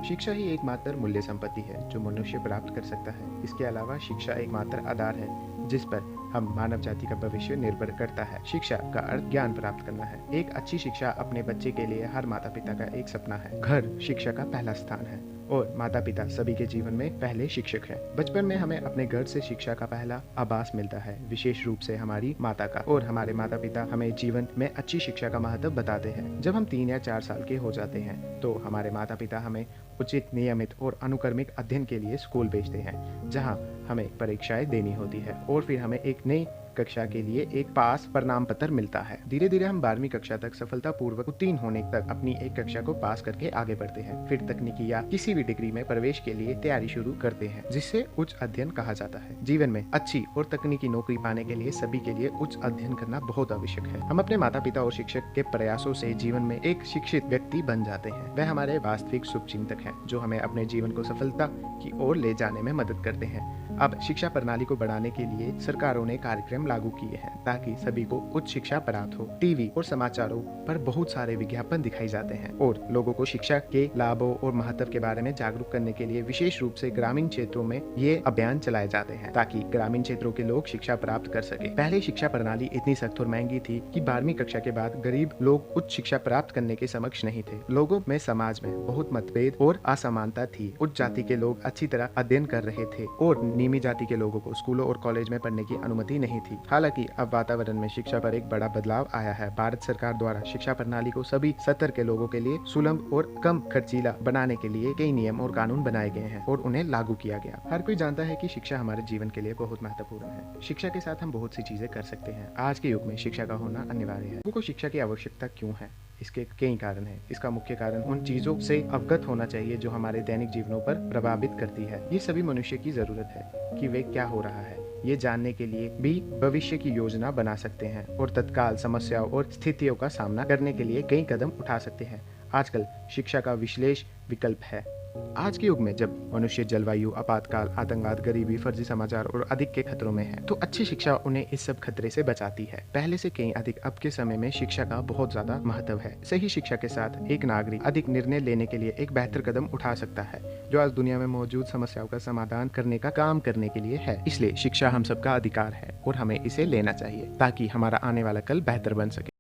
शिक्षा ही एकमात्र मूल्य संपत्ति है जो मनुष्य प्राप्त कर सकता है। इसके अलावा शिक्षा एकमात्र आधार है जिस पर हम मानव जाति का भविष्य निर्भर करता है। शिक्षा का अर्थ ज्ञान प्राप्त करना है। एक अच्छी शिक्षा अपने बच्चे के लिए हर माता पिता का एक सपना है। घर शिक्षा का पहला स्थान है और माता पिता सभी के जीवन में पहले शिक्षक है। बचपन में हमें अपने घर से शिक्षा का पहला आभास मिलता है, विशेष रूप से हमारी माता का। और हमारे माता पिता हमें जीवन में अच्छी शिक्षा का महत्व बताते हैं। जब हम 3 या 4 साल के हो जाते हैं तो हमारे माता पिता हमें उचित, नियमित और अनुक्रमिक अध्ययन के लिए स्कूल भेजते हैं, जहां हमें परीक्षाएं देनी होती है और फिर हमें एक नई कक्षा के लिए एक पास प्रमाण पत्र मिलता है। धीरे धीरे हम 12वीं कक्षा तक सफलतापूर्वक उत्तीर्ण होने तक अपनी एक कक्षा को पास करके आगे बढ़ते हैं। फिर तकनीकी या किसी भी डिग्री में प्रवेश के लिए तैयारी शुरू करते हैं, जिसे उच्च अध्ययन कहा जाता है। जीवन में अच्छी और तकनीकी नौकरी पाने के लिए सभी के लिए उच्च अध्ययन करना बहुत आवश्यक है। हम अपने माता पिता और शिक्षक के प्रयासों से जीवन में एक शिक्षित व्यक्ति बन जाते हैं। वह हमारे वास्तविक शुभचिंतक हैं, जो हमें अपने जीवन को सफलता की ओर ले जाने में मदद करते हैं। अब शिक्षा प्रणाली को बढ़ाने के लिए सरकारों ने कार्यक्रम लागू किए हैं ताकि सभी को उच्च शिक्षा प्राप्त हो। टीवी और समाचारों पर बहुत सारे विज्ञापन दिखाई जाते हैं और लोगों को शिक्षा के लाभों और महत्व के बारे में जागरूक करने के लिए विशेष रूप से ग्रामीण क्षेत्रों में ये अभियान चलाए जाते हैं ताकि ग्रामीण क्षेत्रों के लोग शिक्षा प्राप्त कर सके। पहले शिक्षा प्रणाली इतनी सख्त और महंगी थी कि 12वीं कक्षा के बाद गरीब लोग उच्च शिक्षा प्राप्त करने के समक्ष नहीं थे। लोगों में समाज में बहुत मतभेद और असमानता थी। उच्च जाति के लोग अच्छी तरह अध्ययन कर रहे थे और निम्न जाति के लोगों को स्कूलों और कॉलेज में पढ़ने की अनुमति नहीं थी। हालांकि अब वातावरण में शिक्षा पर एक बड़ा बदलाव आया है। भारत सरकार द्वारा शिक्षा प्रणाली को सभी स्तर के लोगों के लिए सुलभ और कम खर्चीला बनाने के लिए कई नियम और कानून बनाए गए हैं और उन्हें लागू किया गया। हर कोई जानता है कि शिक्षा हमारे जीवन के लिए बहुत महत्वपूर्ण है। शिक्षा के साथ हम बहुत सी चीजें कर सकते हैं। आज के युग में शिक्षा का होना अनिवार्य है। लोगों को शिक्षा की आवश्यकता क्यों है? इसके कई कारण हैं। इसका मुख्य कारण उन चीजों से अवगत होना चाहिए जो हमारे दैनिक जीवनों पर प्रभावित करती है। ये सभी मनुष्य की जरूरत है कि वे क्या हो रहा है, ये जानने के लिए भी भविष्य की योजना बना सकते हैं और तत्काल समस्याओं और स्थितियों का सामना करने के लिए कई कदम उठा सकते हैं। आजकल शिक्षा का विशेष विकल्प है। आज के युग में जब मनुष्य जलवायु, आपातकाल, आतंकवाद, गरीबी, फर्जी समाचार और अधिक के खतरों में है, तो अच्छी शिक्षा उन्हें इस सब खतरे से बचाती है। पहले से कहीं अधिक अब के समय में शिक्षा का बहुत ज्यादा महत्व है। सही शिक्षा के साथ एक नागरिक अधिक निर्णय लेने के लिए एक बेहतर कदम उठा सकता है, जो आज दुनिया में मौजूद समस्याओं का समाधान करने का काम करने के लिए है। इसलिए शिक्षा हम सबका अधिकार है और हमें इसे लेना चाहिए ताकि हमारा आने वाला कल बेहतर बन सके।